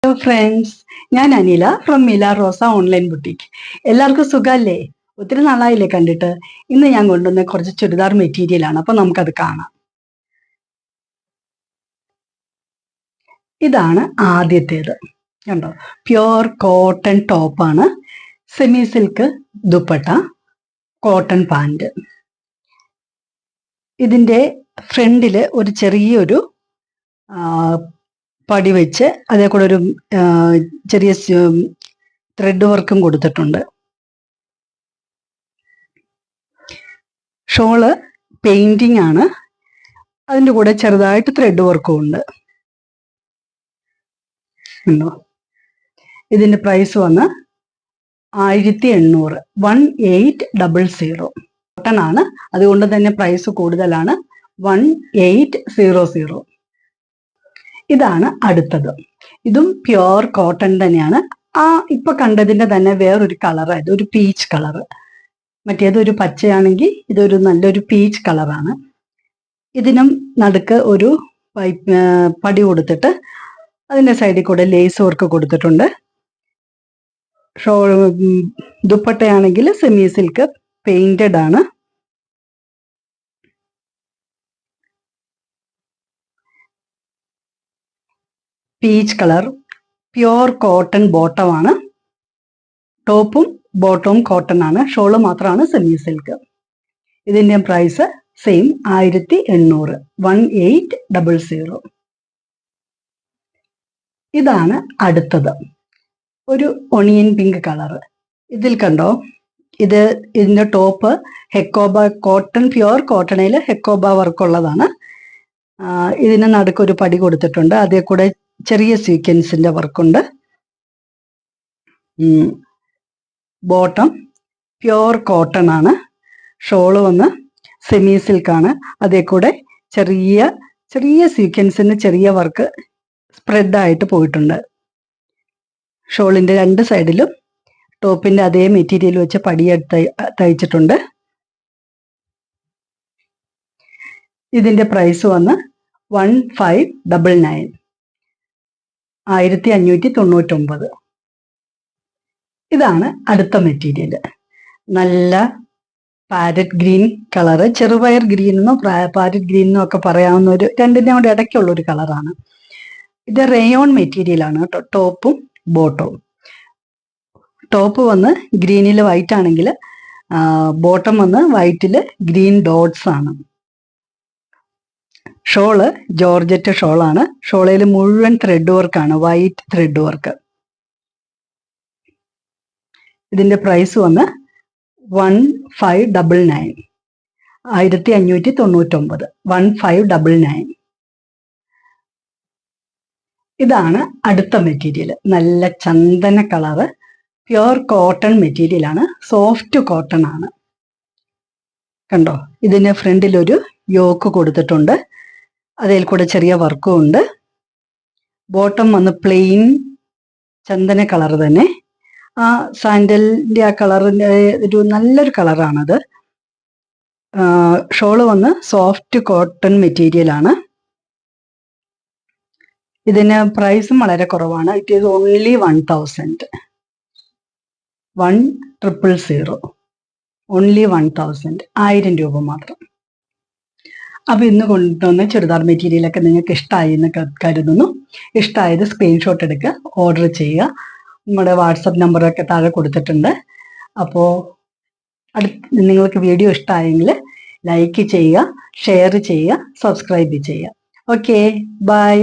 Hello friends, ഞാൻ Anila from Mila Rosa online boutique. എല്ലാവർക്കും സുഖമല്ലേ? ഒത്തിരി നാളായില്ലേ കണ്ടിട്ട്. ഇന്ന് ഞാൻ കൊണ്ടുവന്ന കുറച്ച് ചുരിദാർ മെറ്റീരിയൽ ആണ്, അപ്പൊ നമുക്കത് കാണാം. ഇതാണ് ആദ്യത്തേത്. കണ്ടോ, പ്യുവർ കോട്ടൺ ടോപ്പാണ്, semi silk dupatta, cotton pant. ഇതിന്റെ ഫ്രണ്ടില് ഒരു ചെറിയൊരു പടി വെച്ച് അതേ കൂടെ ഒരു ചെറിയ ത്രെഡ് വർക്കും കൊടുത്തിട്ടുണ്ട്. ഷോള് പെയിന്റിംഗ് ആണ്, അതിൻ്റെ കൂടെ ചെറുതായിട്ട് ത്രെഡ് വർക്കും ഉണ്ട്. ഉണ്ടോ? ഇതിന്റെ പ്രൈസ് വന്ന് 1800, 1800. കോട്ടൺ ആണ്, അതുകൊണ്ട് തന്നെ പ്രൈസ് കൂടുതലാണ്, 1800. ഇതാണ് അടുത്തത്. ഇതും പ്യുവർ കോട്ടൺ തന്നെയാണ്. ഇപ്പൊ കണ്ടതിന്റെ തന്നെ വേറൊരു കളറായത്, ഒരു പീച്ച് കളറ്. മറ്റേതൊരു പച്ചയാണെങ്കിൽ ഇതൊരു നല്ലൊരു പീച്ച് കളറാണ്. ഇതിനും നടുക്ക് ഒരു പടി കൊടുത്തിട്ട് അതിന്റെ സൈഡിൽ കൂടെ ലേസ് വർക്ക് കൊടുത്തിട്ടുണ്ട്. ദുപ്പട്ടയാണെങ്കിൽ സെമി സിൽക്ക് പെയിന്റഡ് ആണ്. പീച്ച് കളർ, പ്യുവർ കോട്ടൺ ബോട്ടമാണ്. ടോപ്പും ബോട്ടവും കോട്ടൺ ആണ്, ഷോള് മാത്രമാണ് സെമി സിൽക്ക്. ഇതിന്റെ പ്രൈസ് സെയിം 1800, 1800. ഇതാണ് അടുത്തത്, ഒരു ഒണിയൻ പിങ്ക് കളറ്. ഇതിൽ കണ്ടോ, ഇതിന്റെ ടോപ്പ് ഹെക്കോബ കോട്ടൺ, പ്യുവർ കോട്ടണിൽ ഹെക്കോബ വർക്കുള്ളതാണ്. ഇതിന് നടുക്കൊരു പടി കൊടുത്തിട്ടുണ്ട്, അതേ കൂടെ ചെറിയ സീക്വൻസിന്റെ വർക്കുണ്ട്. ബോട്ടം പ്യുവർ കോട്ടൺ ആണ്, ഷോള് വന്ന് സെമി സിൽക്കാണ്, അതേ കൂടെ ചെറിയ ചെറിയ സീക്വൻസിന് ചെറിയ വർക്ക് സ്പ്രെഡായിട്ട് പോയിട്ടുണ്ട്. ഷോളിന്റെ രണ്ട് സൈഡിലും ടോപ്പിന്റെ അതേ മെറ്റീരിയൽ വെച്ച് പടിയെടുത്ത് തയ്ച്ചിട്ടുണ്ട്. ഇതിന്റെ പ്രൈസ് വന്ന് 1599, 1599. ഇതാണ് അടുത്ത മെറ്റീരിയൽ. നല്ല പാരറ്റ് ഗ്രീൻ കളറ്, ചെറുപയർ ഗ്രീൻ എന്നോ പാരറ്റ് ഗ്രീൻ എന്നോ ഒക്കെ പറയാവുന്ന ഒരു രണ്ടിൻ്റെ കൂടെ ഇടയ്ക്കുള്ള ഒരു കളറാണ്. ഇത് റേയോൺ മെറ്റീരിയൽ ആണ് കേട്ടോ, ടോപ്പും ബോട്ടവും. ടോപ്പ് വന്ന് ഗ്രീനിൽ വൈറ്റ് ആണെങ്കിൽ ബോട്ടം വന്ന് വൈറ്റിൽ ഗ്രീൻ ഡോട്ട്സ് ആണ്. ഷോള് ജോർജറ്റ് ഷോളാണ്, ഷോളയിൽ മുഴുവൻ ത്രെഡ് വർക്കാണ്, വൈറ്റ് ത്രെഡ് വർക്ക്. ഇതിന്റെ പ്രൈസ് വന്ന് 1599, 1599, 1599. ഇതാണ് അടുത്ത മെറ്റീരിയൽ, നല്ല ചന്ദന കളറ്, പ്യുവർ കോട്ടൺ മെറ്റീരിയൽ ആണ്, സോഫ്റ്റ് കോട്ടൺ ആണ്. കണ്ടോ, ഇതിന് ഫ്രണ്ടിൽ ഒരു യോക്ക് കൊടുത്തിട്ടുണ്ട്, അതിൽ കൂടെ ചെറിയ വർക്കും ഉണ്ട്. ബോട്ടം വന്ന് പ്ലെയിൻ ചന്ദന കളർ തന്നെ. സാൻഡലിന്റെ കളറിന്റെ ഒരു നല്ലൊരു കളറാണത്. ഷോള് വന്ന് സോഫ്റ്റ് കോട്ടൺ മെറ്റീരിയൽ ആണ്. ഇതിന് പ്രൈസും വളരെ കുറവാണ്. ഇറ്റ് ഈസ് ഓൺലി 1000, 1000, ഓൺലി 1000, 1000 രൂപ മാത്രം. അപ്പൊ ഇന്ന് കൊണ്ടുവന്ന ചുരിദാർ മെറ്റീരിയലൊക്കെ നിങ്ങൾക്ക് ഇഷ്ടമായി എന്ന് കരുതുന്നു. ഇഷ്ടമായത് സ്ക്രീൻഷോട്ട് എടുക്കുക, ഓർഡർ ചെയ്യുക. നമ്മുടെ വാട്സപ്പ് നമ്പറൊക്കെ താഴെ കൊടുത്തിട്ടുണ്ട്. അപ്പോൾ നിങ്ങൾക്ക് വീഡിയോ ഇഷ്ടമായെങ്കിൽ ലൈക്ക് ചെയ്യുക, ഷെയർ ചെയ്യുക, സബ്സ്ക്രൈബ് ചെയ്യുക. Okay, by.